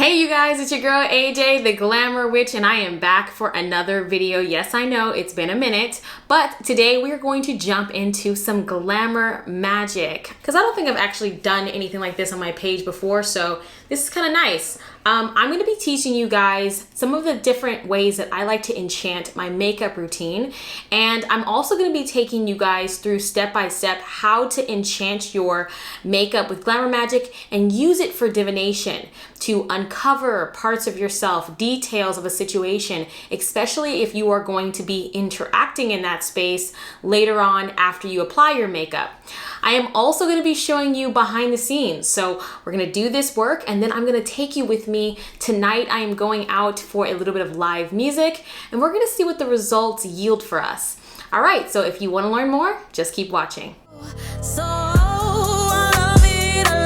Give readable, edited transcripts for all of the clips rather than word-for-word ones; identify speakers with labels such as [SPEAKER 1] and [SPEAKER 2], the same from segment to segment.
[SPEAKER 1] Hey you guys, it's your girl AJ, the Glamour Witch, and I am back for another video. Yes, I know it's been a minute, but today we are going to jump into some Glamour Magic because I don't think I've actually done anything like this on my page before, so this is kind of nice. I'm going to be teaching you guys some of the different ways that I like to enchant my makeup routine, and I'm also going to be taking you guys through step by step how to enchant your makeup with Glamour Magic and use it for divination to uncover parts of yourself, details of a situation, especially if you are going to be interacting in that space later on after you apply your makeup. I am also going to be showing you behind the scenes. So we're going to do this work and then I'm going to take you with me. Tonight I am going out for a little bit of live music and we're going to see what the results yield for us. All right, so if you want to learn more, just keep watching. So I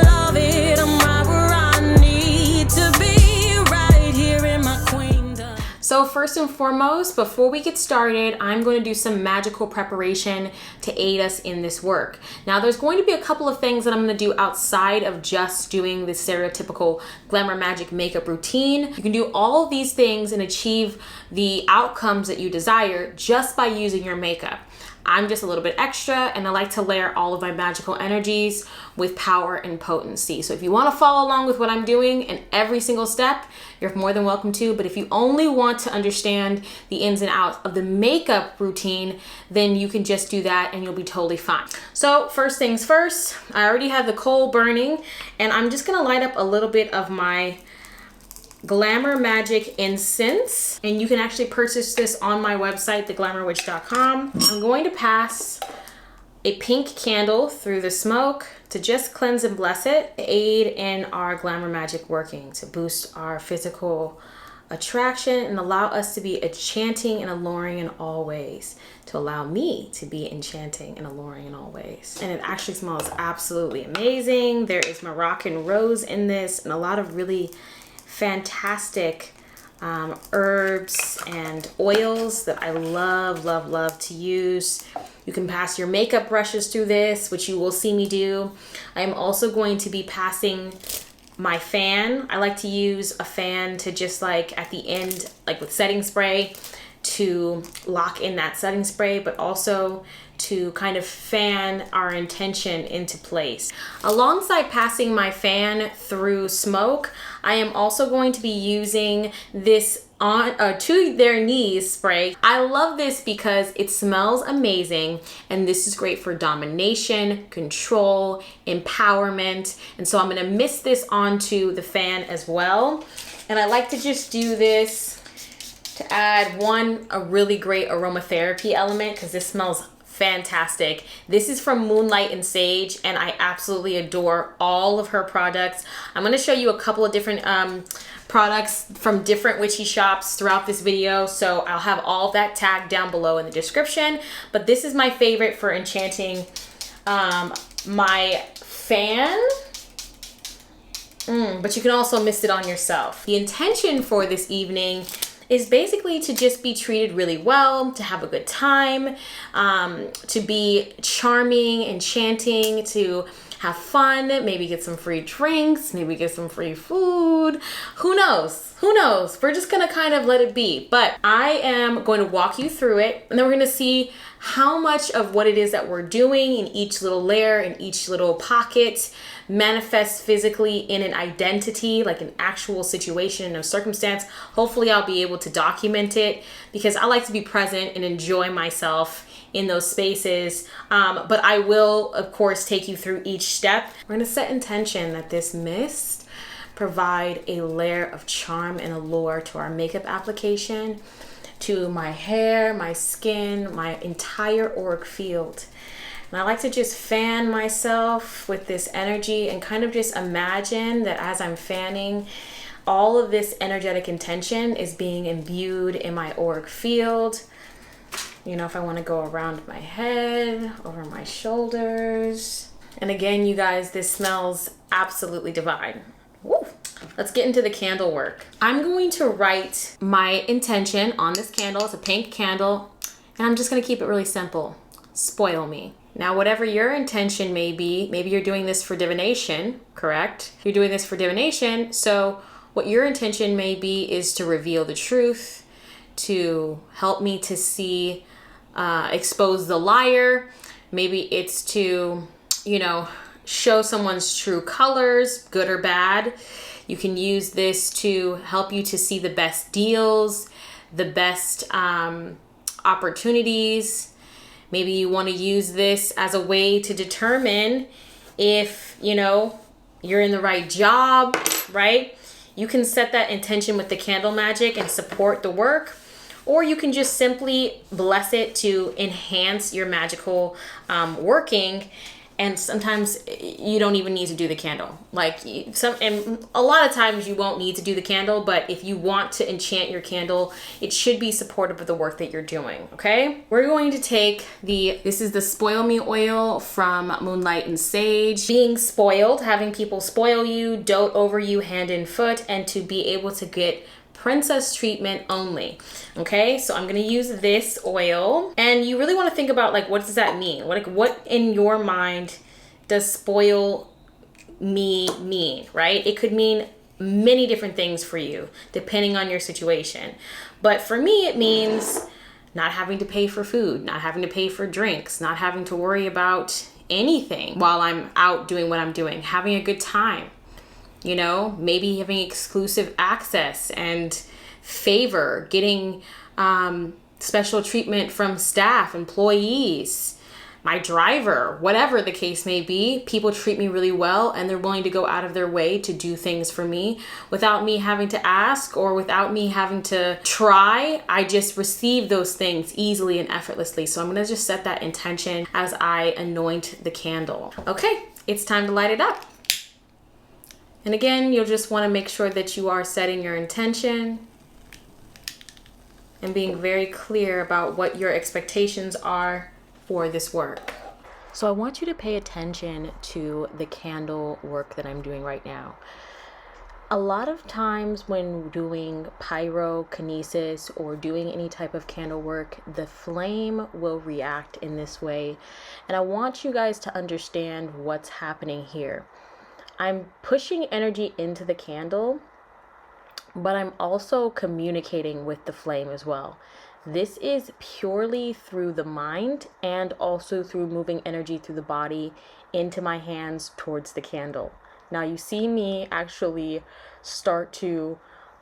[SPEAKER 1] love it, I'm right where I need to be, right here in my queendom. So first and foremost, before we get started, I'm going to do some magical preparation to aid us in this work. Now there's going to be a couple of things that I'm going to do outside of just doing the stereotypical Glamour Magic makeup routine. You can do all of these things and achieve the outcomes that you desire just by using your makeup. I'm just a little bit extra and I like to layer all of my magical energies with power and potency. So if you want to follow along with what I'm doing in every single step, you're more than welcome to. But if you only want to understand the ins and outs of the makeup routine, then you can just do that and you'll be totally fine. So first things first, I already have the coal burning and I'm just going to light up a little bit of my Glamour Magic incense, and you can actually purchase this on my website, theglamourwitch.com. I'm going to pass a pink candle through the smoke to just cleanse and bless it, to aid in our Glamour Magic working, to boost our physical attraction and allow us to be enchanting and alluring in all ways, to allow me to be enchanting and alluring in all ways. And it actually smells absolutely amazing. There is Moroccan rose in this and a lot of really fantastic herbs and oils that I love to use. You can pass your makeup brushes through this, which you will see me do. I'm also going to be passing my fan. I like to use a fan to just like at the end, like with setting spray, to lock in that setting spray, but also to kind of fan our intention into place. Alongside passing my fan through smoke, I am also going to be using this on to their knees spray. I love this because it smells amazing and this is great for domination, control, empowerment. And so I'm gonna mist this onto the fan as well. And I like to just do this to add a really great aromatherapy element because this smells fantastic. This is from MoonlightnSage and I absolutely adore all of her products. I'm going to show you a couple of different products from different witchy shops throughout this video, so I'll have all of that tagged down below in the description. But this is my favorite for enchanting my fan. But you can also mist it on yourself. The intention for this evening is basically to just be treated really well, to have a good time, to be charming, enchanting, to have fun, maybe get some free drinks, maybe get some free food. Who knows? Who knows? We're just gonna kind of let it be. But I am going to walk you through it and then we're gonna see how much of what it is that we're doing in each little layer, in each little pocket, manifests physically in an identity, like an actual situation or circumstance. Hopefully I'll be able to document it because I like to be present and enjoy myself in those spaces. But I will, of course, take you through each step. We're gonna set intention that this mist provide a layer of charm and allure to our makeup application, to my hair, my skin, my entire auric field. And I like to just fan myself with this energy and kind of just imagine that as I'm fanning, all of this energetic intention is being imbued in my auric field. You know, if I want to go around my head, over my shoulders. And again, you guys, this smells absolutely divine. Woo. Let's get into the candle work. I'm going to write my intention on this candle. It's a pink candle. And I'm just going to keep it really simple. Spoil me. Now, whatever your intention may be, maybe you're doing this for divination, correct? You're doing this for divination. So What your intention may be is to reveal the truth, to help me to see, expose the liar. Maybe it's to, you know, show someone's true colors, good or bad. You can use this to help you to see the best deals, the best opportunities. Maybe you want to use this as a way to determine if, you know, you're in the right job, right? You can set that intention with the candle magic and support the work, or you can just simply bless it to enhance your magical working. And sometimes you don't even need to do the candle. And a lot of times you won't need to do the candle, but if you want to enchant your candle, it should be supportive of the work that you're doing, okay? We're going to take this is the Spoil Me oil from MoonlightnSage. Being spoiled, having people spoil you, dote over you hand and foot, and to be able to get princess treatment only. Okay, so I'm gonna use this oil, and you really want to think about, like, what does that mean? What in your mind does spoil me mean, right? It could mean many different things for you depending on your situation, but for me it means not having to pay for food, not having to pay for drinks, not having to worry about anything while I'm out doing what I'm doing, having a good time. You know, maybe having exclusive access and favor, getting special treatment from staff, employees, my driver, whatever the case may be. People treat me really well, and they're willing to go out of their way to do things for me without me having to ask or without me having to try. I just receive those things easily and effortlessly. So I'm gonna just set that intention as I anoint the candle. Okay, it's time to light it up. And again, you'll just want to make sure that you are setting your intention and being very clear about what your expectations are for this work. So I want you to pay attention to the candle work that I'm doing right now. A lot of times when doing pyrokinesis or doing any type of candle work, the flame will react in this way. And I want you guys to understand what's happening here. I'm pushing energy into the candle, but I'm also communicating with the flame as well. This is purely through the mind and also through moving energy through the body into my hands towards the candle. Now you see me actually start to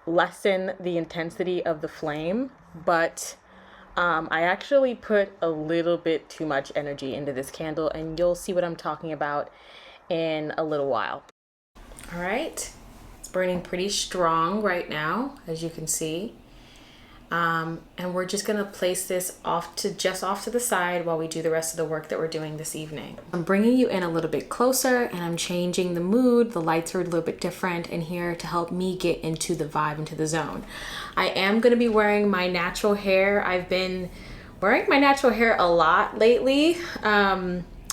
[SPEAKER 1] lessen the intensity of the flame, but I actually put a little bit too much energy into this candle, and you'll see what I'm talking about in a little while. All right, it's burning pretty strong right now, as you can see. And we're just gonna place this off to the side while we do the rest of the work that we're doing this evening. I'm bringing you in a little bit closer, and I'm changing the mood. The lights are a little bit different in here to help me get into the vibe, into the zone. I am gonna be wearing my natural hair. I've been wearing my natural hair a lot lately,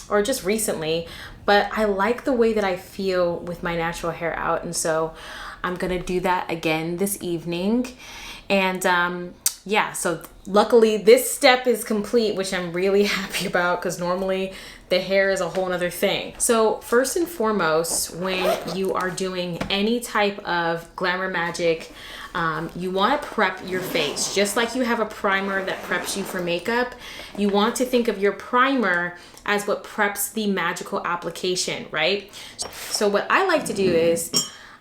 [SPEAKER 1] or just recently, but I like the way that I feel with my natural hair out, and so I'm gonna do that again this evening. And yeah, so luckily this step is complete, which I'm really happy about, because normally the hair is a whole nother thing. So first and foremost, when you are doing any type of glamour magic, you want to prep your face. Just like you have a primer that preps you for makeup, you want to think of your primer as what preps the magical application, right? So what I like to do is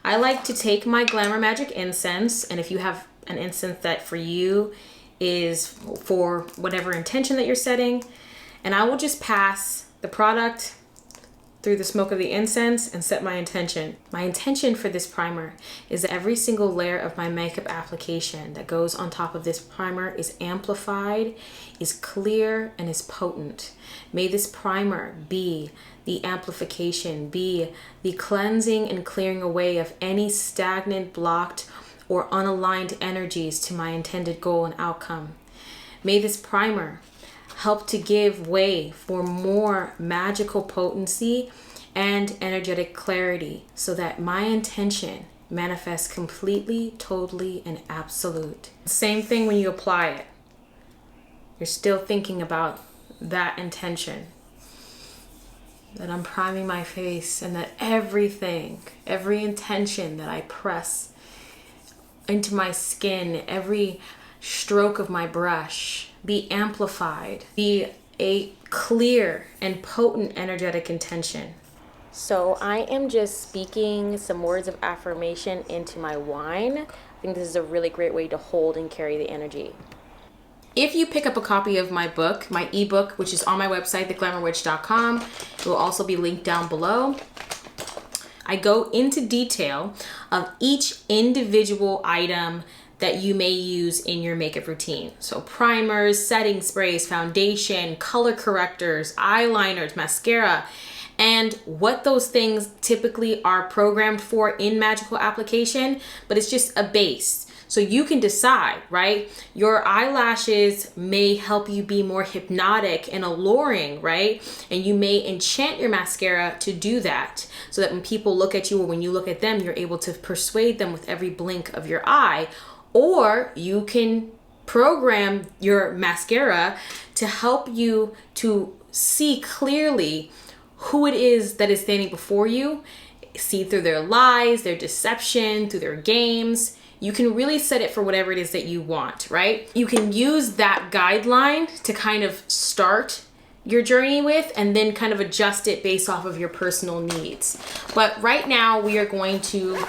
[SPEAKER 1] I like to take my Glamour Magick incense, and if you have an incense that for you is for whatever intention that you're setting, and I will just pass the product through the smoke of the incense and set my intention. My intention for this primer is that every single layer of my makeup application that goes on top of this primer is amplified, is clear, and is potent. May this primer be the amplification, be the cleansing and clearing away of any stagnant, blocked, or unaligned energies to my intended goal and outcome. May this primer help to give way for more magical potency and energetic clarity, so that my intention manifests completely, totally, and absolute. Same thing when you apply it. You're still thinking about that intention, that I'm priming my face, and that everything, every intention that I press into my skin, every stroke of my brush be amplified, be a clear and potent energetic intention. So I am just speaking some words of affirmation into my wine. I think this is a really great way to hold and carry the energy. If you pick up a copy of my book, my ebook, which is on my website, theglamourwitch.com, it will also be linked down below. I go into detail of each individual item that you may use in your makeup routine. So primers, setting sprays, foundation, color correctors, eyeliners, mascara, and what those things typically are programmed for in magical application, but it's just a base. So you can decide, right? Your eyelashes may help you be more hypnotic and alluring, right? And you may enchant your mascara to do that, so that when people look at you or when you look at them, you're able to persuade them with every blink of your eye. Or you can program your mascara to help you to see clearly who it is that is standing before you, see through their lies, their deception, through their games. You can really set it for whatever it is that you want, right? You can use that guideline to kind of start your journey with, and then kind of adjust it based off of your personal needs. But right now we are going to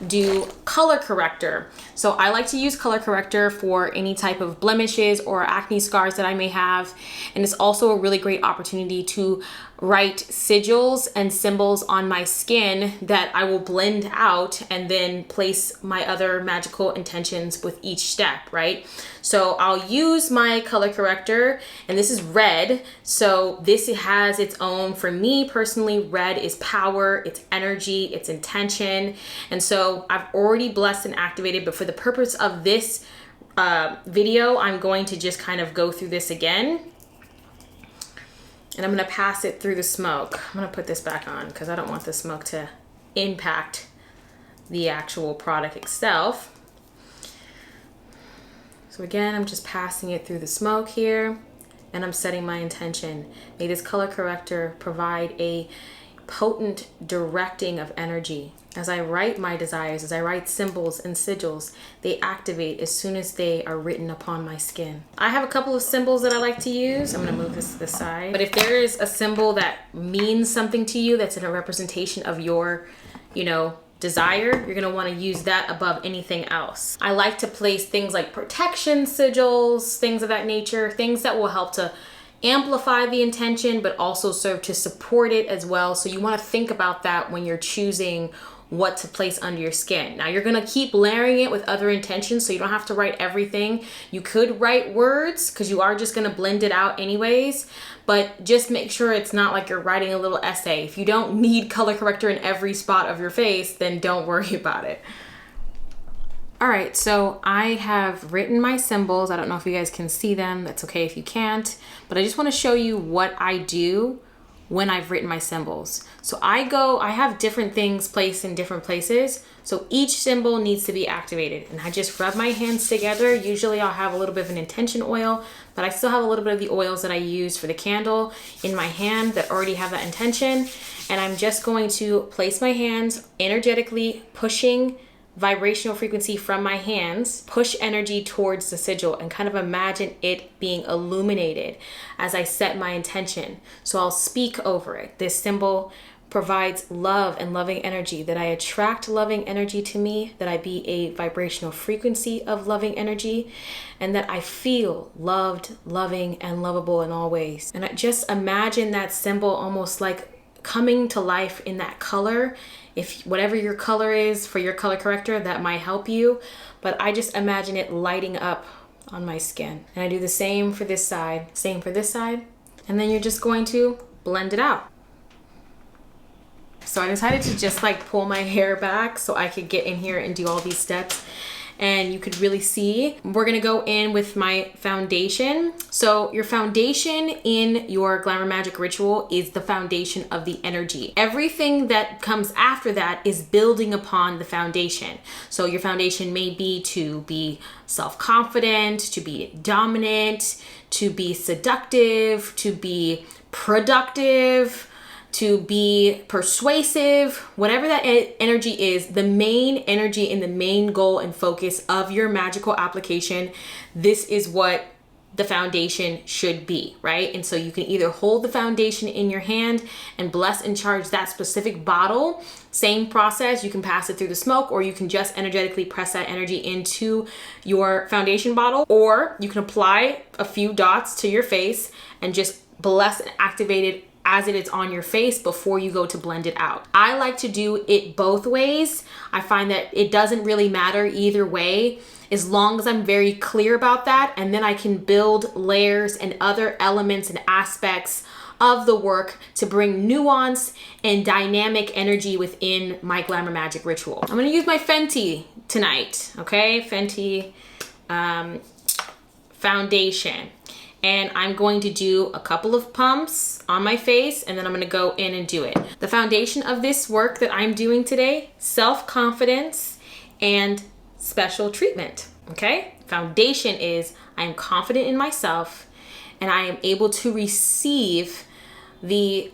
[SPEAKER 1] do color corrector. So I like to use color corrector for any type of blemishes or acne scars that I may have. And it's also a really great opportunity to write sigils and symbols on my skin that I will blend out and then place my other magical intentions with each step, right? So I'll use my color corrector, and this is red. So this has its own, for me personally, red is power, it's energy, it's intention. And so I've already blessed and activated, but for the purpose of this video, I'm going to just kind of go through this again. And I'm gonna pass it through the smoke. I'm gonna put this back on because I don't want the smoke to impact the actual product itself. So again, I'm just passing it through the smoke here, and I'm setting my intention. May this color corrector provide a potent directing of energy. As I write my desires, as I write symbols and sigils, they activate as soon as they are written upon my skin. I have a couple of symbols that I like to use. I'm gonna move this to the side. But if there is a symbol that means something to you, that's in a representation of your, desire, you're gonna wanna use that above anything else. I like to place things like protection sigils, things of that nature, things that will help to amplify the intention, but also serve to support it as well. So you wanna think about that when you're choosing what to place under your skin. Now you're gonna keep layering it with other intentions, so you don't have to write everything. You could write words because you are just gonna blend it out anyways, but just make sure it's not like you're writing a little essay. If you don't need color corrector in every spot of your face, then don't worry about it. All right, so I have written my symbols. I don't know if you guys can see them. That's okay if you can't, but I just wanna show you what I do when I've written my symbols. So I have different things placed in different places. So each symbol needs to be activated, and I just rub my hands together. Usually I'll have a little bit of an intention oil, but I still have a little bit of the oils that I use for the candle in my hand that already have that intention. And I'm just going to place my hands energetically, pushing vibrational frequency from my hands, push energy towards the sigil, and kind of imagine it being illuminated as I set my intention. So I'll speak over it. This symbol provides love and loving energy, that I attract loving energy to me, that I be a vibrational frequency of loving energy, and that I feel loved, loving, and lovable in all ways. And I just imagine that symbol almost like coming to life in that color. If whatever your color is for your color corrector, that might help you, but I just imagine it lighting up on my skin. And I do the same for this side, same for this side, and then you're just going to blend it out. So I decided to just like pull my hair back so I could get in here and do all these steps, and you could really see. We're gonna go in with my foundation. So your foundation in your Glamour Magic ritual is the foundation of the energy. Everything that comes after that is building upon the foundation. So your foundation may be to be self-confident, to be dominant, to be seductive, to be productive, to be persuasive, whatever that energy is, the main energy and the main goal and focus of your magical application, this is what the foundation should be, right? And so you can either hold the foundation in your hand and bless and charge that specific bottle. Same process, you can pass it through the smoke, or you can just energetically press that energy into your foundation bottle, or you can apply a few dots to your face and just bless and activate it as it is on your face before you go to blend it out. I like to do it both ways. I find that it doesn't really matter either way, as long as I'm very clear about that, and then I can build layers and other elements and aspects of the work to bring nuance and dynamic energy within my Glamour Magic ritual. I'm gonna use my Fenty tonight, okay? Fenty foundation. And I'm going to do a couple of pumps on my face, and then I'm gonna go in and do it. The foundation of this work that I'm doing today, self-confidence and special treatment, okay? Foundation is I am confident in myself and I am able to receive the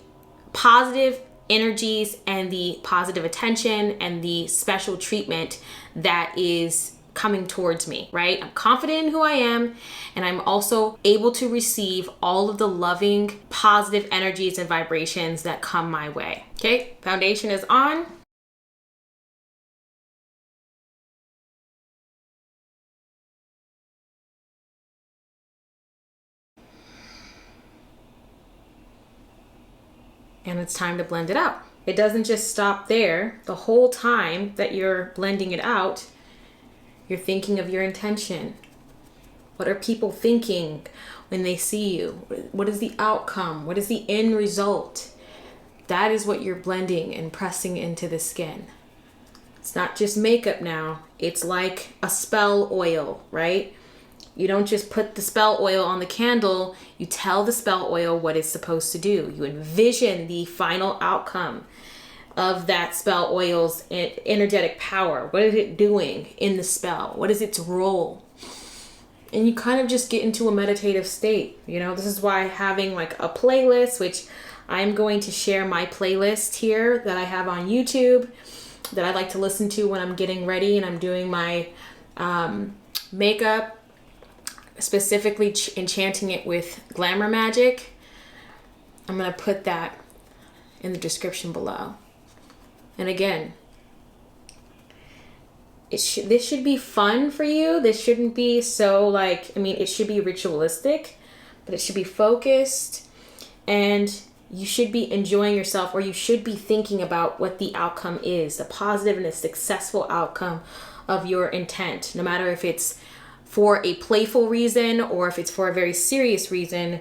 [SPEAKER 1] positive energies and the positive attention and the special treatment that is coming towards me, right? I'm confident in who I am, and I'm also able to receive all of the loving, positive energies and vibrations that come my way. Okay, foundation is on. And it's time to blend it out. It doesn't just stop there. The whole time that you're blending it out, you're thinking of your intention. What are people thinking when they see you? What is the outcome? What is the end result? That is what you're blending and pressing into the skin. It's not just makeup now. It's like a spell oil, right? You don't just put the spell oil on the candle. You tell the spell oil what it's supposed to do. You envision the final outcome of that spell oil's energetic power. What is it doing in the spell? What is its role? And you kind of just get into a meditative state. You know, this is why having like a playlist, which I'm going to share my playlist here that I have on YouTube that I like to listen to when I'm getting ready and I'm doing my makeup, specifically enchanting it with Glamour Magick. I'm going to put that in the description below. And again, this should be fun for you. This shouldn't be so like, I mean, it should be ritualistic, but it should be focused, and you should be enjoying yourself, or you should be thinking about what the outcome is, the positive and the successful outcome of your intent, no matter if it's for a playful reason or if it's for a very serious reason.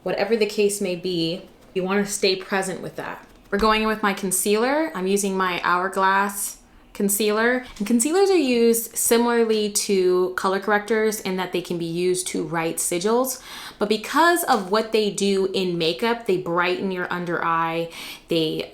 [SPEAKER 1] Whatever the case may be, you want to stay present with that. We're going in with my concealer. I'm using my Hourglass concealer. And concealers are used similarly to color correctors in that they can be used to write sigils. But because of what they do in makeup, they brighten your under eye, they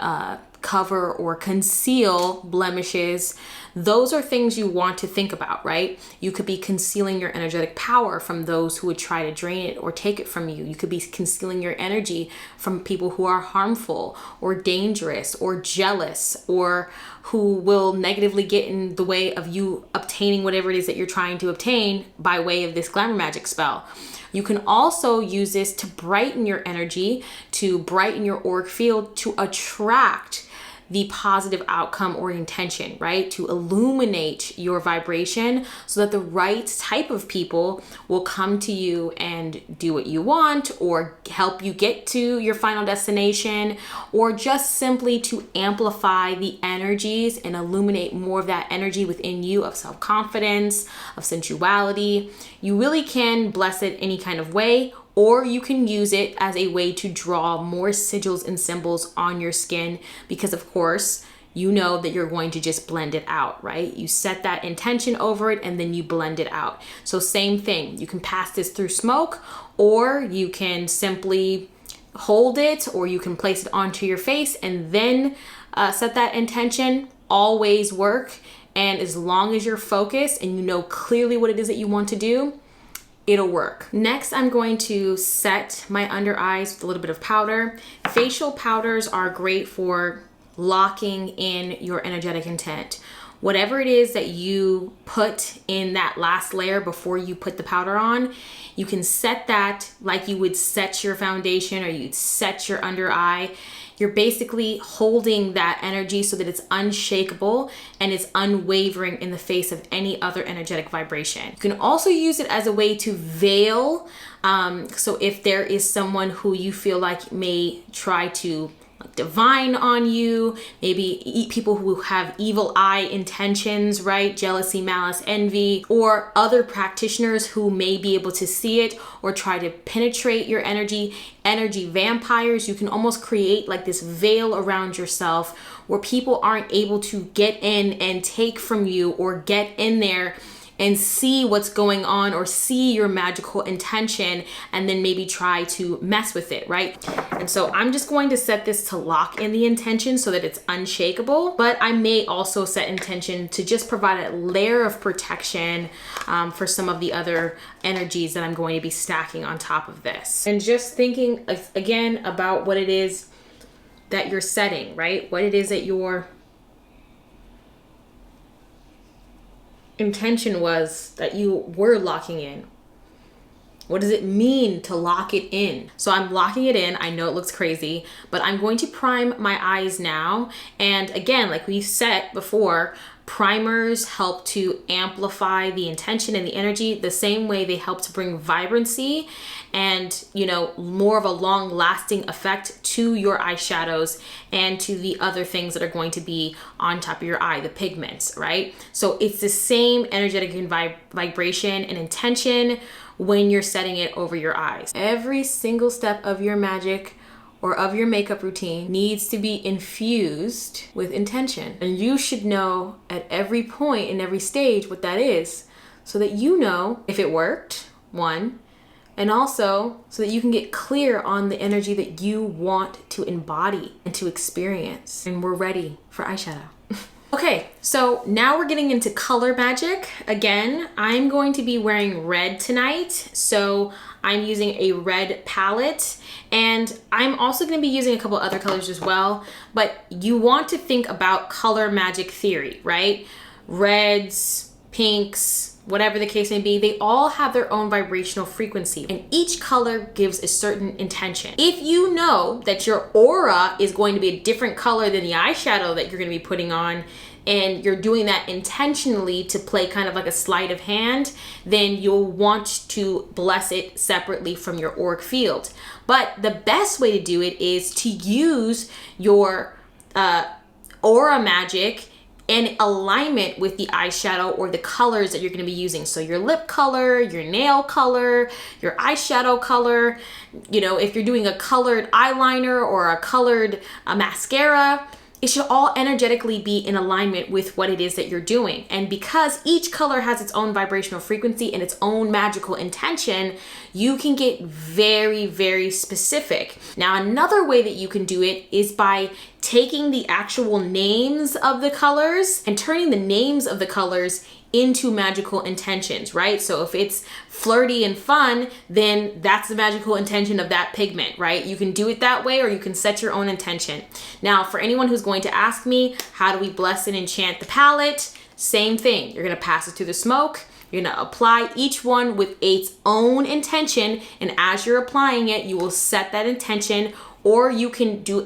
[SPEAKER 1] cover or conceal blemishes. Those are things you want to think about, right? You could be concealing your energetic power from those who would try to drain it or take it from you. You could be concealing your energy from people who are harmful or dangerous or jealous, or who will negatively get in the way of you obtaining whatever it is that you're trying to obtain by way of this Glamour Magic spell. You can also use this to brighten your energy, to brighten your auric field, to attract the positive outcome or intention, right? To illuminate your vibration so that the right type of people will come to you and do what you want, or help you get to your final destination, or just simply to amplify the energies and illuminate more of that energy within you of self-confidence, of sensuality. You really can bless it any kind of way, or you can use it as a way to draw more sigils and symbols on your skin, because of course, you know that you're going to just blend it out, right? You set that intention over it and then you blend it out. So same thing, you can pass this through smoke, or you can simply hold it, or you can place it onto your face and then set that intention. Always work. And as long as you're focused and you know clearly what it is that you want to do, it'll work. Next, I'm going to set my under eyes with a little bit of powder. Facial powders are great for locking in your energetic intent. Whatever it is that you put in that last layer before you put the powder on, you can set that like you would set your foundation or you'd set your under eye. You're basically holding that energy so that it's unshakable and it's unwavering in the face of any other energetic vibration. You can also use it as a way to veil. So if there is someone who you feel like may try to divine on you, maybe people who have evil eye intentions, right? Jealousy, malice, envy, or other practitioners who may be able to see it or try to penetrate your energy vampires. You can almost create like this veil around yourself where people aren't able to get in and take from you or get in there and see what's going on or see your magical intention and then maybe try to mess with it, right? And so I'm just going to set this to lock in the intention so that it's unshakable, but I may also set intention to just provide a layer of protection for some of the other energies that I'm going to be stacking on top of this. And just thinking again about what it is that you're setting, right? What it is that your intention was that you were locking in. What does it mean to lock it in? So I'm locking it in. I know it looks crazy, but I'm going to prime my eyes now. And again, like we said before, primers help to amplify the intention and the energy the same way they help to bring vibrancy and, you know, more of a long lasting effect to your eyeshadows and to the other things that are going to be on top of your eye, the pigments, right? So it's the same energetic vibration and intention when you're setting it over your eyes. Every single step of your magic or of your makeup routine needs to be infused with intention. And you should know at every point in every stage what that is so that you know if it worked, one, and also so that you can get clear on the energy that you want to embody and to experience. And we're ready for eyeshadow. Okay, so now we're getting into color magic. Again, I'm going to be wearing red tonight. So I'm using a red palette and I'm also going to be using a couple other colors as well. But you want to think about color magic theory, right? Reds, pinks, whatever the case may be, they all have their own vibrational frequency and each color gives a certain intention. If you know that your aura is going to be a different color than the eyeshadow that you're going to be putting on, and you're doing that intentionally to play kind of like a sleight of hand, then you'll want to bless it separately from your auric field. But the best way to do it is to use your aura magic in alignment with the eyeshadow or the colors that you're going to be using. So your lip color, your nail color, your eyeshadow color, you know, if you're doing a colored eyeliner or a colored mascara, it should all energetically be in alignment with what it is that you're doing. And because each color has its own vibrational frequency and its own magical intention, you can get very, very specific. Now, another way that you can do it is by taking the actual names of the colors and turning the names of the colors into magical intentions, right? So if it's flirty and fun, then that's the magical intention of that pigment, right? You can do it that way or you can set your own intention. Now, for anyone who's going to ask me, how do we bless and enchant the palette? Same thing. You're gonna pass it through the smoke. You're gonna apply each one with its own intention, and as you're applying it, you will set that intention, or you can do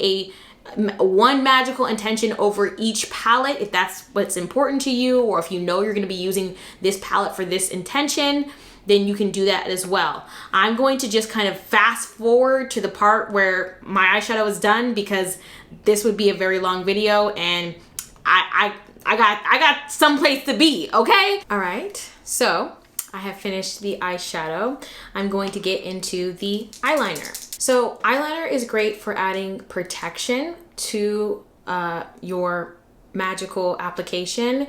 [SPEAKER 1] one magical intention over each palette if that's what's important to you, or if you know you're going to be using this palette for this intention, then you can do that as well. I'm going to just kind of fast forward to the part where my eyeshadow is done because this would be a very long video and I got someplace to be, okay? All right, so I have finished the eyeshadow. I'm going to get into the eyeliner. So eyeliner is great for adding protection to your magical application.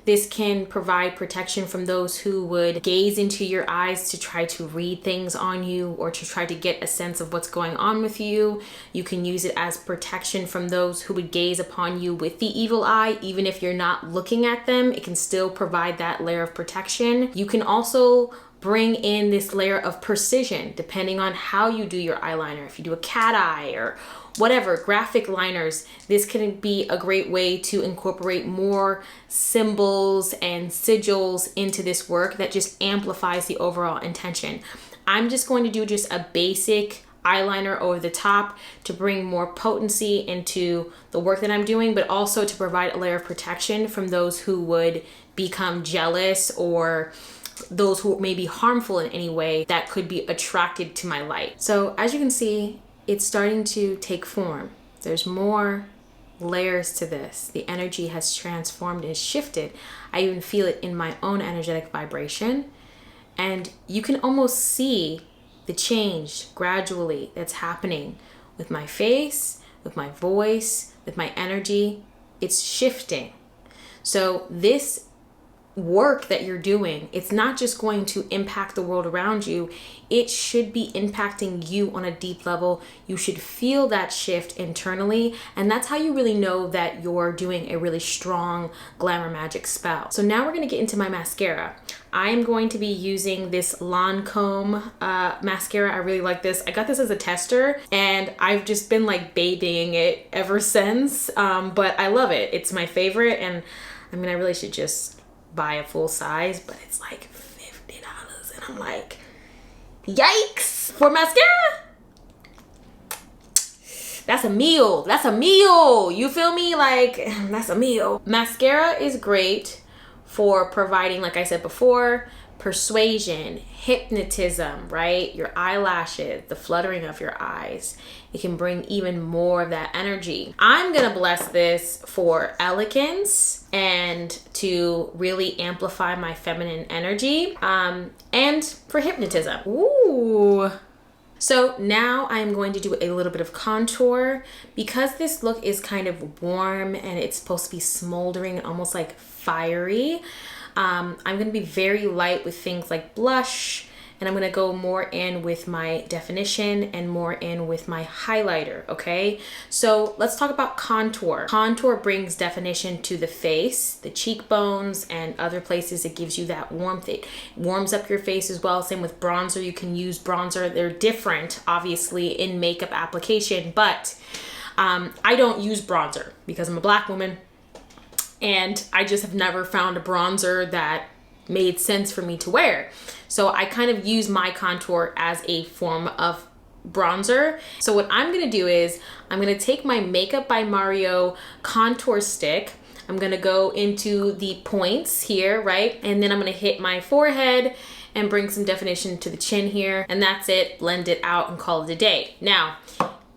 [SPEAKER 1] This can provide protection from those who would gaze into your eyes to try to read things on you or to try to get a sense of what's going on with you. You can use it as protection from those who would gaze upon you with the evil eye. Even if you're not looking at them, it can still provide that layer of protection. You can also bring in this layer of precision depending on how you do your eyeliner. If you do a cat eye or whatever, graphic liners, this can be a great way to incorporate more symbols and sigils into this work that just amplifies the overall intention. I'm just going to do just a basic eyeliner over the top to bring more potency into the work that I'm doing, but also to provide a layer of protection from those who would become jealous or those who may be harmful in any way that could be attracted to my light. So as you can see, it's starting to take form. There's more layers to this. The energy has transformed and shifted. I even feel it in my own energetic vibration. And you can almost see the change gradually that's happening with my face, with my voice, with my energy. It's shifting. So this work that you're doing, it's not just going to impact the world around you, it should be impacting you on a deep level. You should feel that shift internally, and that's how you really know that you're doing a really strong glamour magic spell. So now we're going to get into my mascara. I'm going to be using this Lancome mascara. I really like this. I got this as a tester and I've just been like babying it ever since, but I love it. It's my favorite, and I mean, I really should just buy a full size, but it's like $50 and I'm like, yikes, for mascara. That's a meal. That's a meal. You feel me? Like, that's a meal. Mascara is great for providing, like I said before, persuasion, hypnotism, right? Your eyelashes, the fluttering of your eyes. It can bring even more of that energy. I'm gonna bless this for elegance and to really amplify my feminine energy, and for hypnotism. Ooh. So now I'm going to do a little bit of contour. Because this look is kind of warm and it's supposed to be smoldering, almost like fiery, I'm going to be very light with things like blush, and I'm going to go more in with my definition and more in with my highlighter, okay? So let's talk about contour. Contour brings definition to the face, the cheekbones, and other places. It gives you that warmth. It warms up your face as well. Same with bronzer. You can use bronzer. They're different, obviously, in makeup application, but I don't use bronzer because I'm a Black woman. And I just have never found a bronzer that made sense for me to wear. So I kind of use my contour as a form of bronzer. So what I'm gonna do is I'm gonna take my Makeup by Mario contour stick. I'm gonna go into the points here, right? And then I'm gonna hit my forehead and bring some definition to the chin here. And that's it, blend it out and call it a day. Now,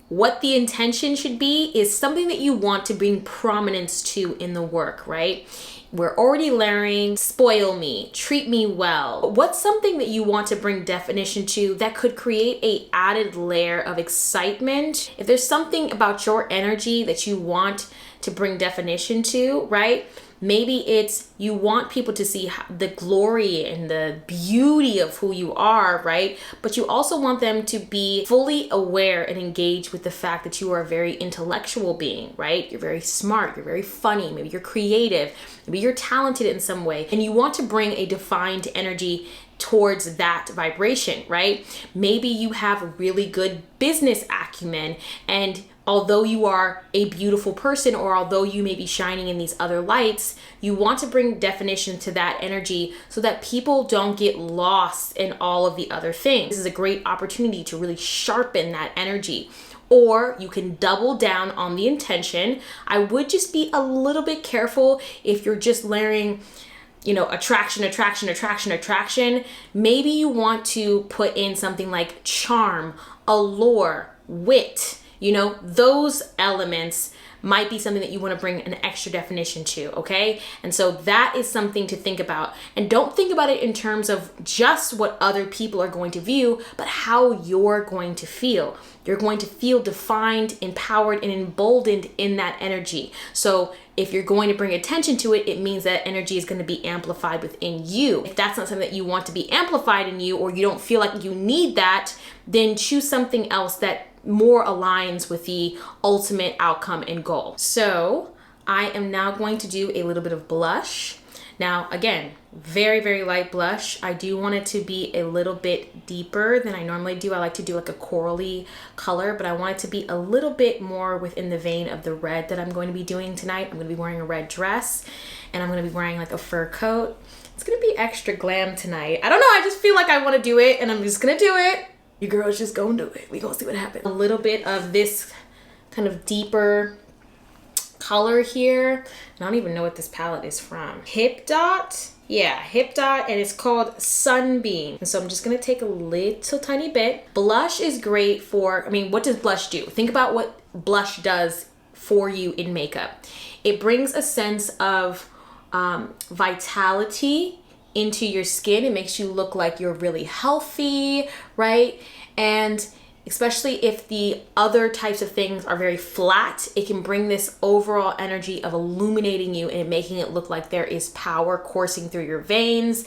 [SPEAKER 1] what the intention should be is something that you want to bring prominence to in the work, right? We're already layering, spoil me, treat me well. What's something that you want to bring definition to that could create a added layer of excitement? If there's something about your energy that you want to bring definition to, right? Maybe it's you want people to see the glory and the beauty of who you are, right? But you also want them to be fully aware and engaged with the fact that you are a very intellectual being, right? You're very smart, you're very funny, maybe you're creative, maybe you're talented in some way, and you want to bring a defined energy towards that vibration, right? Maybe you have a really good business acumen, and although you are a beautiful person, or although you may be shining in these other lights, you want to bring definition to that energy so that people don't get lost in all of the other things. This is a great opportunity to really sharpen that energy. Or you can double down on the intention. I would just be a little bit careful if you're just layering, you know, attraction, attraction, attraction, attraction. Maybe you want to put in something like charm, allure, wit. You know, those elements might be something that you want to bring an extra definition to, okay? And so that is something to think about. And don't think about it in terms of just what other people are going to view, but how you're going to feel. You're going to feel defined, empowered, and emboldened in that energy. So if you're going to bring attention to it, it means that energy is going to be amplified within you. If that's not something that you want to be amplified in you, or you don't feel like you need that, then choose something else that more aligns with the ultimate outcome and goal. So I am now going to do a little bit of blush. Now, again, very, very light blush. I do want it to be a little bit deeper than I normally do. I like to do like a corally color, but I want it to be a little bit more within the vein of the red that I'm going to be doing tonight. I'm going to be wearing a red dress, and I'm going to be wearing like a fur coat. It's going to be extra glam tonight. I don't know, I just feel like I want to do it, and I'm just going to do it. Your girl's just going to do it. We gonna see what happens. A little bit of this kind of deeper color here. I don't even know what this palette is from. Hip Dot. Yeah, Hip Dot, and it's called Sunbeam. And so I'm just gonna take a little tiny bit. Blush is great for, I mean, what does blush do? Think about what blush does for you in makeup. It brings a sense of vitality into your skin. It makes you look like you're really healthy, right? And especially if the other types of things are very flat, it can bring this overall energy of illuminating you and making it look like there is power coursing through your veins,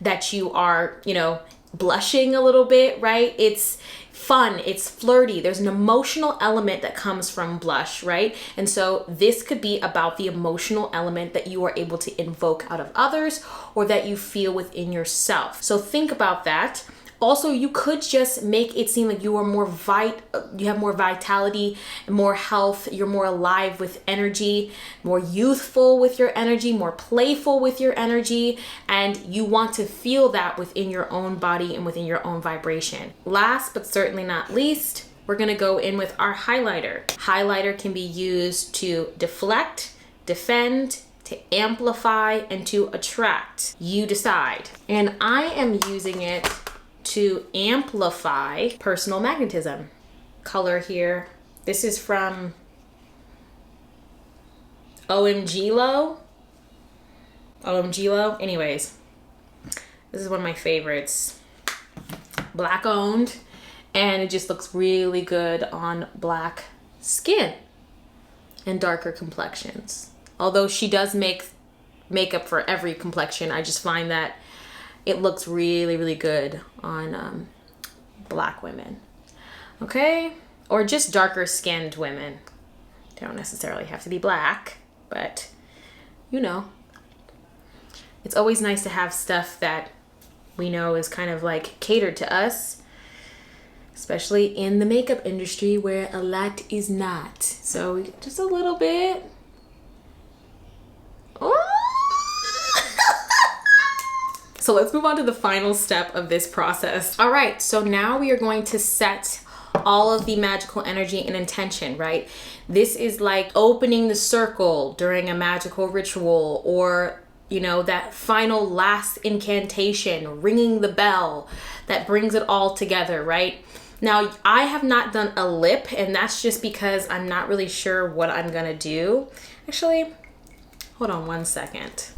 [SPEAKER 1] that you are, you know, blushing a little bit, right? It's fun, it's flirty. There's an emotional element that comes from blush, right? And so this could be about the emotional element that you are able to invoke out of others, or that you feel within yourself. So think about that. Also, you could just make it seem like you are more you have more vitality, more health, you're more alive with energy, more youthful with your energy, more playful with your energy, and you want to feel that within your own body and within your own vibration. Last but certainly not least, we're gonna go in with our highlighter. Highlighter can be used to deflect, defend, to amplify, and to attract. You decide. And I am using it to amplify personal magnetism. Color here. This is from OMGlo. Anyways, this is one of my favorites. Black owned, and it just looks really good on black skin and darker complexions. Although she does make makeup for every complexion, I just find that it looks really, really good on black women, okay? Or just darker skinned women. They don't necessarily have to be black, but you know. It's always nice to have stuff that we know is kind of like catered to us, especially in the makeup industry where a lot is not. So just a little bit. Oh! So let's move on to the final step of this process. All right, so now we are going to set all of the magical energy and intention, right? This is like opening the circle during a magical ritual, or, you know, that final last incantation, ringing the bell that brings it all together, right? Now, I have not done a lip, and that's just because I'm not really sure what I'm gonna do. Actually, hold on one second.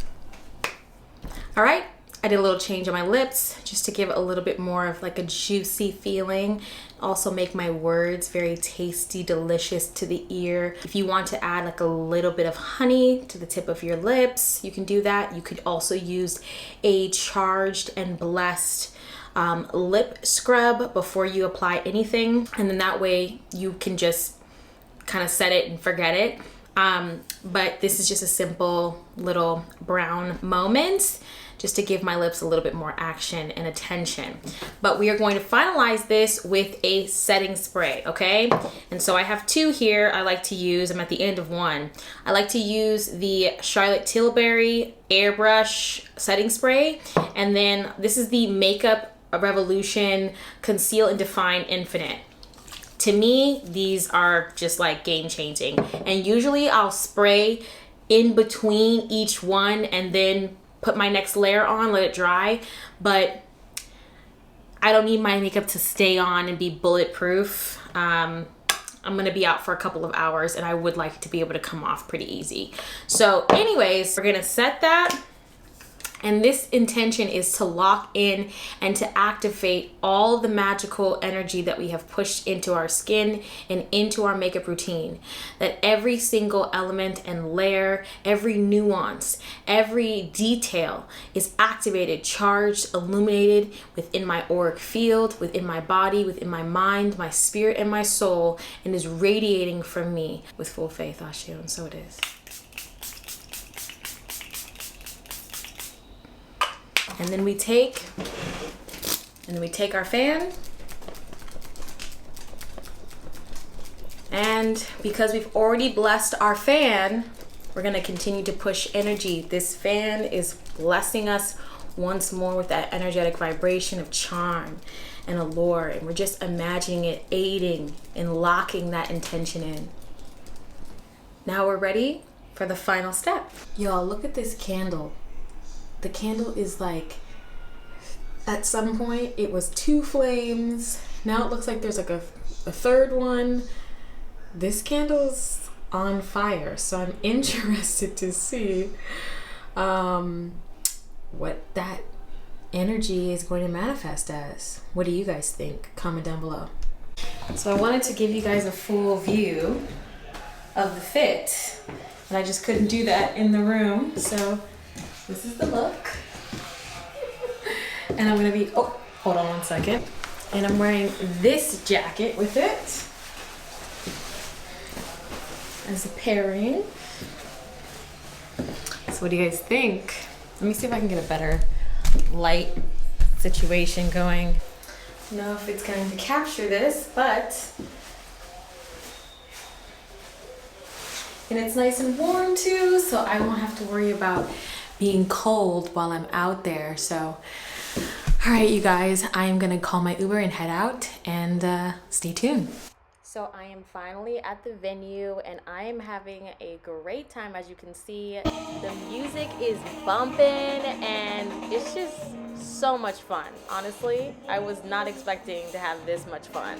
[SPEAKER 1] All right. I did a little change on my lips just to give it a little bit more of like a juicy feeling. Also make my words very tasty, delicious to the ear. If you want to add like a little bit of honey to the tip of your lips, you can do that. You could also use a charged and blessed lip scrub before you apply anything. And then that way you can just kind of set it and forget it. But this is just a simple little brown moment, just to give my lips a little bit more action and attention. But we are going to finalize this with a setting spray, okay? And so I have two here I like to use. I'm at the end of one. I like to use the Charlotte Tilbury Airbrush setting spray. And then this is the Makeup Revolution Conceal and Define Infinite. To me, these are just like game changing. And usually I'll spray in between each one and then put my next layer on, let it dry, but I don't need my makeup to stay on and be bulletproof. I'm gonna be out for a couple of hours and I would like it to be able to come off pretty easy. So anyways, we're gonna set that. And this intention is to lock in and to activate all the magical energy that we have pushed into our skin and into our makeup routine. That every single element and layer, every nuance, every detail is activated, charged, illuminated within my auric field, within my body, within my mind, my spirit, and my soul, and is radiating from me with full faith, Ashio, and so it is. And then we take our fan, and because we've already blessed our fan, we're gonna continue to push energy. This fan is blessing us once more with that energetic vibration of charm and allure, and we're just imagining it aiding and locking that intention in. Now we're ready for the final step. Y'all, look at this candle. The candle is like, at some point it was 2 flames. Now it looks like there's like a third one. This candle's on fire. So I'm interested to see what that energy is going to manifest as. What do you guys think? Comment down below. So I wanted to give you guys a full view of the fit, and I just couldn't do that in the room. So this is the look. And I'm gonna be, oh, hold on one second. And I'm wearing this jacket with it as a pairing. So what do you guys think? Let me see if I can get a better light situation going. I don't know if it's going to capture this, but, and it's nice and warm too, so I won't have to worry about being cold while I'm out there. So all right, you guys, I am gonna call my Uber and head out, and stay tuned. So I am finally at the venue and I am having a great time. As you can see, the music is bumping and it's just so much fun. Honestly, I was not expecting to have this much fun.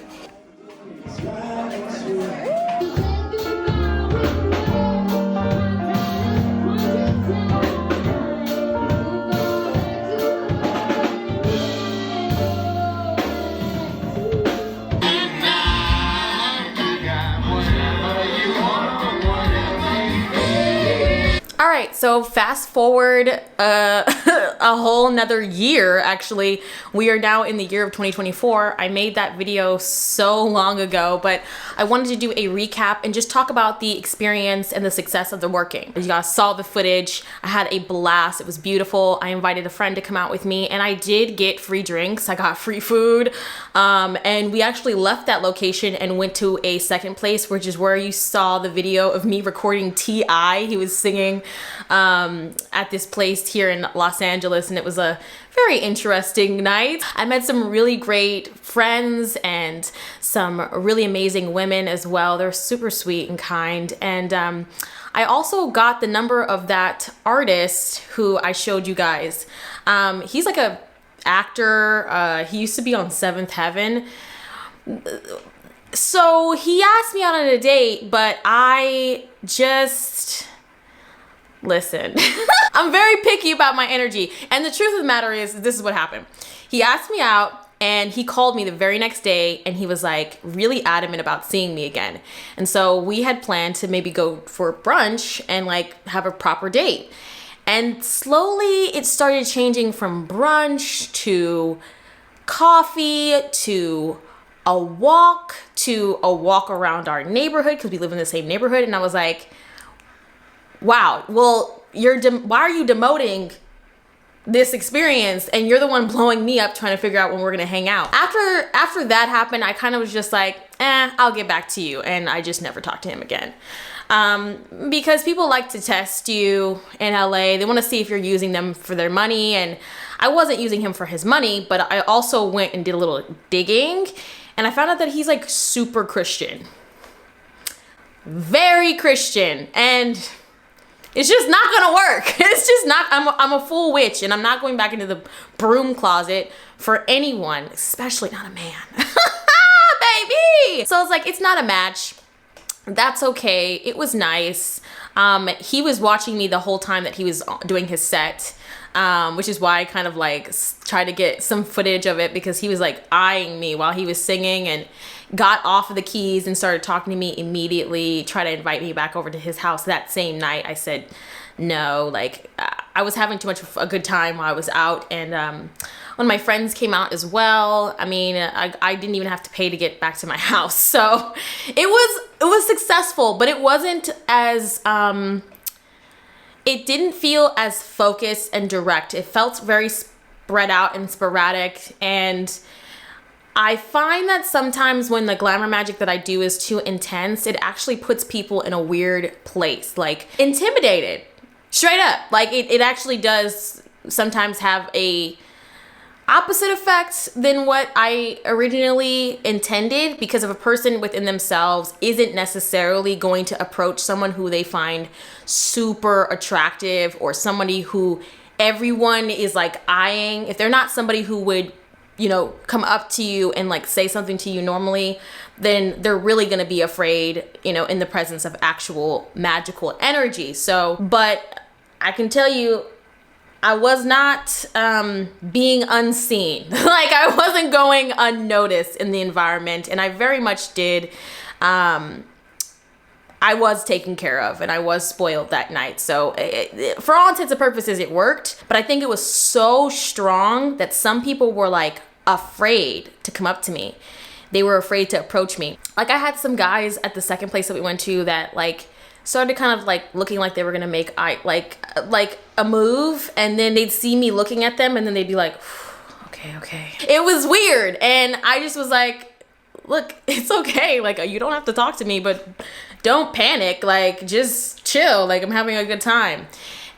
[SPEAKER 1] All right, so fast forward a whole nother year. Actually, we are now in the year of 2024. I made that video so long ago, but I wanted to do a recap and just talk about the experience and the success of the working. You guys saw the footage. I had a blast. It was beautiful. I invited a friend to come out with me, and I did get free drinks. I got free food, and we actually left that location and went to a second place, which is where you saw the video of me recording T.I. He was singing at this place here in Los Angeles, and it was a very interesting night. I met some really great friends and some really amazing women as well. They're super sweet and kind, and I also got the number of that artist who I showed you guys. He's like a actor. He used to be on Seventh Heaven. So he asked me out on a date, but I just... Listen, I'm very picky about my energy. And the truth of the matter is, this is what happened. He asked me out and he called me the very next day and he was like really adamant about seeing me again. And so we had planned to maybe go for brunch and like have a proper date. And slowly it started changing from brunch to coffee to a walk around our neighborhood, because we live in the same neighborhood. And I was like, wow, well, why are you demoting this experience and you're the one blowing me up trying to figure out when we're gonna hang out? After that happened, I kind of was just like, I'll get back to you. And I just never talked to him again. Because people like to test you in LA. They want to see if you're using them for their money. And I wasn't using him for his money, but I also went and did a little digging and I found out that he's like super Christian. Very Christian. And it's just not gonna work. It's just not, I'm a full witch and I'm not going back into the broom closet for anyone, especially not a man. Baby! yay! So I was like, it's not a match. That's okay. It was nice. He was watching me the whole time that he was doing his set, which is why I kind of like tried to get some footage of it, because he was like eyeing me while he was singing and got off of the keys and started talking to me immediately, tried to invite me back over to his house that same night. I said no, like I was having too much of a good time while I was out, and one of my friends came out as well. I mean, I didn't even have to pay to get back to my house, so it was successful, but it wasn't as it didn't feel as focused and direct. It felt very spread out and sporadic, and I find that sometimes when the glamour magic that I do is too intense, it actually puts people in a weird place, like intimidated, straight up. Like it actually does sometimes have a opposite effect than what I originally intended, because if a person within themselves isn't necessarily going to approach someone who they find super attractive, or somebody who everyone is like eyeing, if they're not somebody who would, you know, come up to you and like say something to you normally, then they're really going to be afraid, you know, in the presence of actual magical energy. So, but I can tell you, I was not being unseen. Like I wasn't going unnoticed in the environment, and I very much did. I was taken care of, and I was spoiled that night. So for all intents and purposes, it worked. But I think it was so strong that some people were like afraid to come up to me. They were afraid to approach me. Like I had some guys at the second place that we went to that like started kind of like looking like they were gonna make like a move, and then they'd see me looking at them, and then they'd be like, okay. It was weird, and I just was like, look, it's okay. Like you don't have to talk to me, but don't panic. Like just chill. Like I'm having a good time.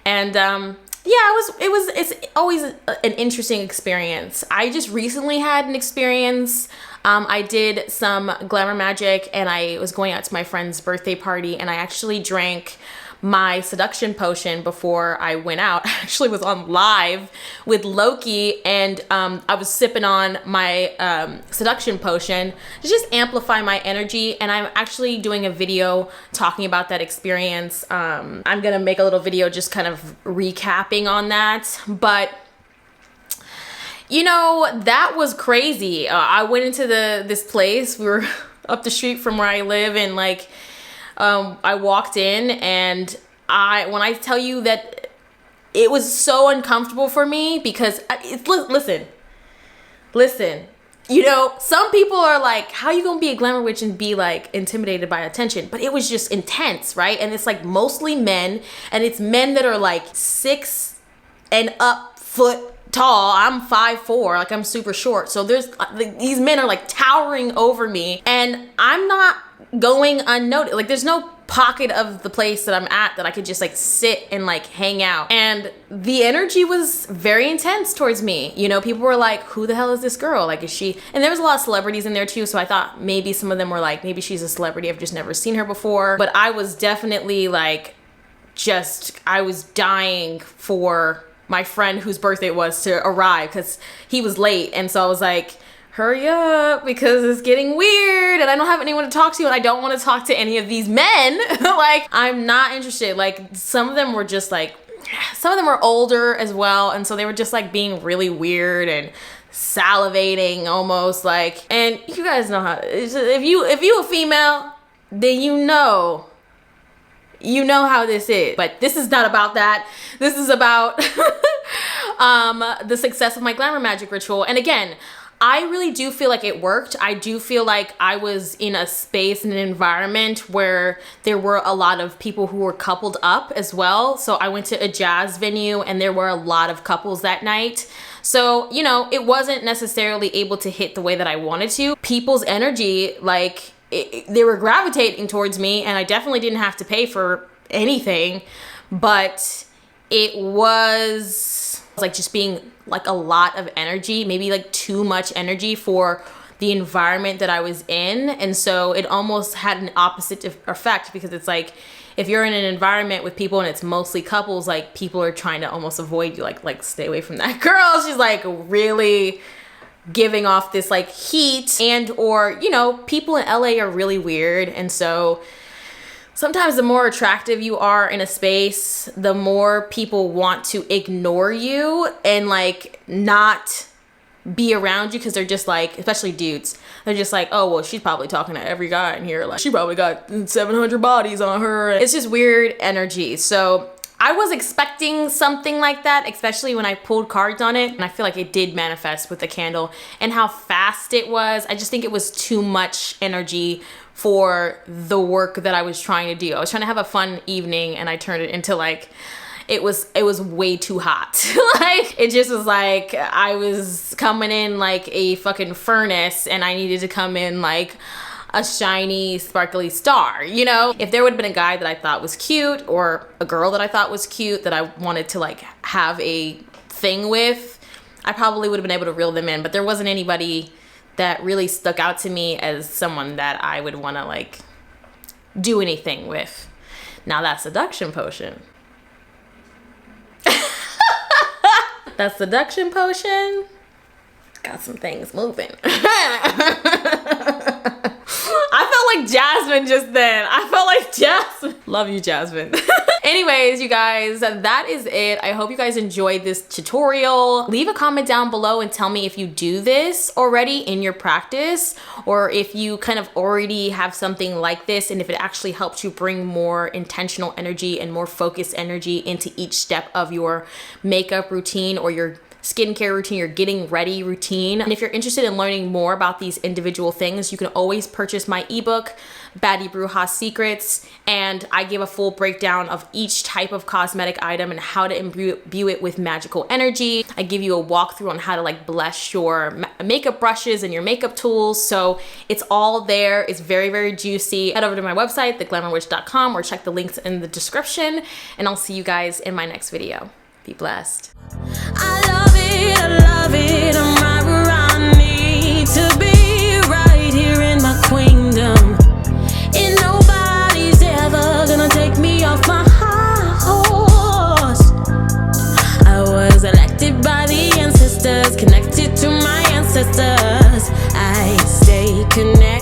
[SPEAKER 1] And yeah, it's always an interesting experience. I just recently had an experience. I did some glamour magic, and I was going out to my friend's birthday party, and I actually drank my seduction potion before I went out. I actually was on live with Loki, and I was sipping on my seduction potion to just amplify my energy, and I'm actually doing a video talking about that experience. I'm gonna make a little video just kind of recapping on that, but you know, that was crazy. I went into this place. We were up the street from where I live, and like I walked in, and when I tell you that it was so uncomfortable for me, because listen, you know, some people are like, how you gonna be a glamour witch and be like intimidated by attention? But it was just intense, right? And it's like mostly men, and it's men that are like 6 and up foot tall. I'm 5'4", like I'm super short. So there's these men are like towering over me, and I'm not going unnoticed. Like there's no pocket of the place that I'm at that I could just like sit and like hang out. And the energy was very intense towards me. You know, people were like, who the hell is this girl? Like, is she? And there was a lot of celebrities in there too. So I thought maybe some of them were like, maybe she's a celebrity. I've just never seen her before. But I was definitely like, I was dying for my friend whose birthday it was to arrive, because he was late. And so I was like, hurry up, because it's getting weird and I don't have anyone to talk to, and I don't want to talk to any of these men. Like I'm not interested. Like some of them were just like, some of them were older as well, and so they were just like being really weird and salivating almost, like, and you guys know how, if you a female, then you know how this is. But this is not about that. This is about the success of my glamour magic ritual. And again, I really do feel like it worked. I do feel like I was in a space, in an environment where there were a lot of people who were coupled up as well. So I went to a jazz venue, and there were a lot of couples that night. So, you know, it wasn't necessarily able to hit the way that I wanted to. People's energy, like, they were gravitating towards me, and I definitely didn't have to pay for anything, but it was like just being like a lot of energy, maybe like too much energy for the environment that I was in. And so it almost had an opposite effect, because it's like, if you're in an environment with people and it's mostly couples, like people are trying to almost avoid you, like stay away from that girl. She's like really giving off this like heat, and or, you know, people in LA are really weird. And so sometimes the more attractive you are in a space, the more people want to ignore you and like not be around you, because they're just like, especially dudes, they're just like, oh well, she's probably talking to every guy in here, like she probably got 700 bodies on her. It's just weird energy. So I was expecting something like that, especially when I pulled cards on it, and I feel like it did manifest with the candle and how fast it was. I just think it was too much energy for the work that I was trying to do. I was trying to have a fun evening, and I turned it into like, it was way too hot. Like, it just was like I was coming in like a fucking furnace, and I needed to come in like a shiny, sparkly star, you know? If there would have been a guy that I thought was cute, or a girl that I thought was cute that I wanted to like have a thing with, I probably would have been able to reel them in. But there wasn't anybody that really stuck out to me as someone that I would want to like do anything with. Now that seduction potion. That seduction potion got some things moving. I felt like Jasmine just then. I felt like Jasmine. Love you, Jasmine. Anyways, you guys, that is it. I hope you guys enjoyed this tutorial. Leave a comment down below and tell me if you do this already in your practice, or if you kind of already have something like this, and if it actually helps you bring more intentional energy and more focused energy into each step of your makeup routine or your skincare routine, your getting ready routine. And if you're interested in learning more about these individual things, you can always purchase my ebook, Baddie Bruja Secrets, and I give a full breakdown of each type of cosmetic item and how to imbue it with magical energy. I give you a walkthrough on how to like bless your makeup brushes and your makeup tools. So it's all there. It's very, very juicy. Head over to my website, theglamourwitch.com, or check the links in the description, and I'll see you guys in my next video. Be blessed.
[SPEAKER 2] I love it, I'm right where I need to be, right here in my queendom. And nobody's ever gonna take me off my horse. I was elected by the ancestors, connected to my ancestors. I stay connected.